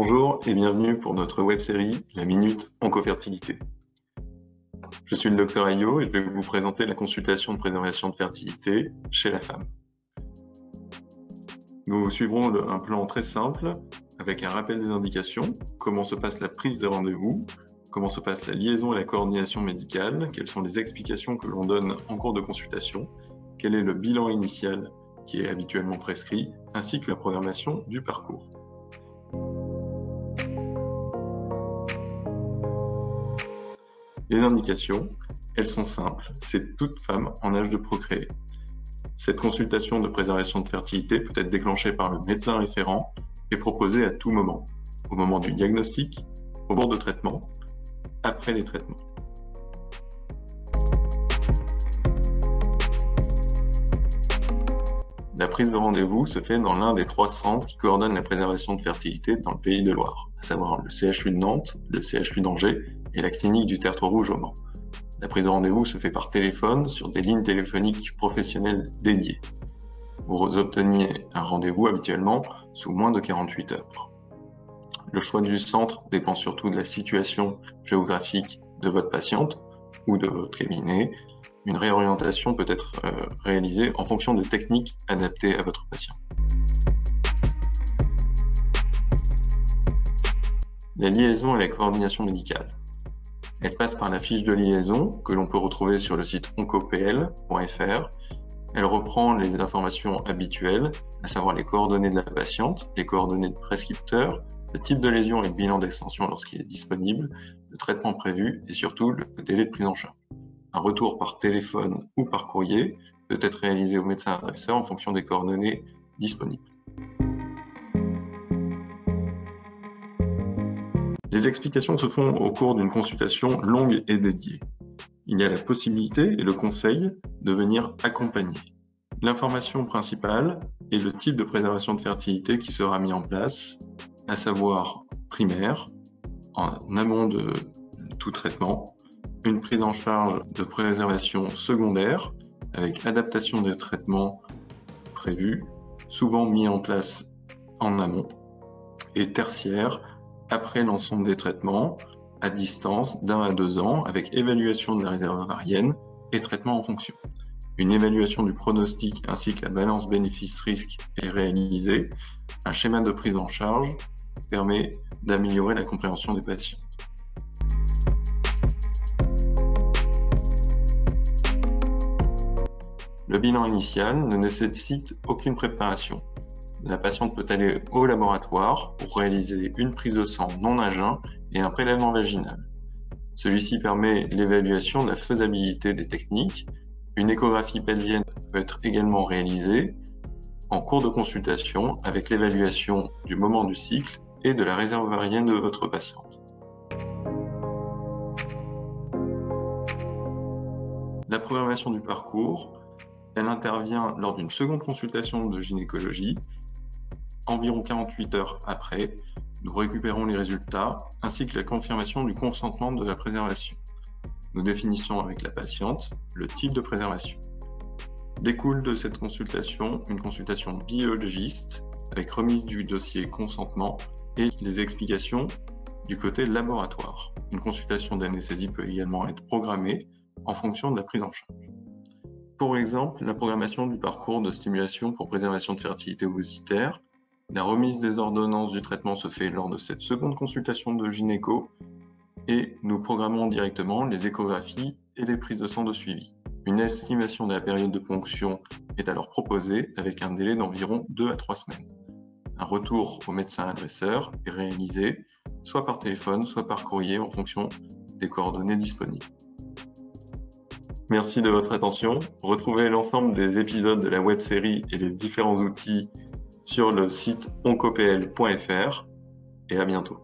Bonjour et bienvenue pour notre web-série La Minute Oncofertilité. Je suis le Dr Ayo et je vais vous présenter la consultation de préservation de fertilité chez la femme. Nous suivrons un plan très simple avec un rappel des indications, comment se passe la prise de rendez-vous, comment se passe la liaison et la coordination médicale, quelles sont les explications que l'on donne en cours de consultation, quel est le bilan initial qui est habituellement prescrit, ainsi que la programmation du parcours. Les indications, elles sont simples, c'est toute femme en âge de procréer. Cette consultation de préservation de fertilité peut être déclenchée par le médecin référent et proposée à tout moment, au moment du diagnostic, au cours de traitement, après les traitements. La prise de rendez-vous se fait dans l'un des 3 centres qui coordonnent la préservation de fertilité dans le Pays de Loire, à savoir le CHU de Nantes, le CHU d'Angers et la clinique du Tertre Rouge au Mans. La prise de rendez-vous se fait par téléphone sur des lignes téléphoniques professionnelles dédiées. Vous obteniez un rendez-vous habituellement sous moins de 48 heures. Le choix du centre dépend surtout de la situation géographique de votre patiente ou de votre cabinet. Une réorientation peut être réalisée en fonction des techniques adaptées à votre patient. La liaison et la coordination médicale. Elle passe par la fiche de liaison que l'on peut retrouver sur le site oncopl.fr. Elle reprend les informations habituelles, à savoir les coordonnées de la patiente, les coordonnées de prescripteur, le type de lésion et le bilan d'extension lorsqu'il est disponible, le traitement prévu et surtout le délai de prise en charge. Un retour par téléphone ou par courrier peut être réalisé au médecin adresseur en fonction des coordonnées disponibles. Les explications se font au cours d'une consultation longue et dédiée. Il y a la possibilité et le conseil de venir accompagner. L'information principale est le type de préservation de fertilité qui sera mis en place, à savoir primaire, en amont de tout traitement, une prise en charge de préservation secondaire avec adaptation des traitements prévus, souvent mis en place en amont, et tertiaire, après l'ensemble des traitements, à distance d'1 à 2 ans, avec évaluation de la réserve ovarienne et traitement en fonction. Une évaluation du pronostic ainsi que la balance bénéfice-risque est réalisée. Un schéma de prise en charge permet d'améliorer la compréhension des patientes. Le bilan initial ne nécessite aucune préparation. La patiente peut aller au laboratoire pour réaliser une prise de sang non à jeun et un prélèvement vaginal. Celui-ci permet l'évaluation de la faisabilité des techniques. Une échographie pelvienne peut être également réalisée en cours de consultation avec l'évaluation du moment du cycle et de la réserve ovarienne de votre patiente. La programmation du parcours, elle intervient lors d'une seconde consultation de gynécologie. Environ 48 heures après, nous récupérons les résultats ainsi que la confirmation du consentement de la préservation. Nous définissons avec la patiente le type de préservation. Découle de cette consultation une consultation biologiste avec remise du dossier consentement et les explications du côté laboratoire. Une consultation d'anesthésie peut également être programmée en fonction de la prise en charge. Pour exemple, la programmation du parcours de stimulation pour préservation de fertilité ovocitaire. La remise des ordonnances du traitement se fait lors de cette seconde consultation de gynéco et nous programmons directement les échographies et les prises de sang de suivi. Une estimation de la période de ponction est alors proposée avec un délai d'environ 2 à 3 semaines. Un retour au médecin adresseur est réalisé soit par téléphone, soit par courrier en fonction des coordonnées disponibles. Merci de votre attention. Retrouvez l'ensemble des épisodes de la web-série et les différents outils sur le site oncopl.fr et à bientôt.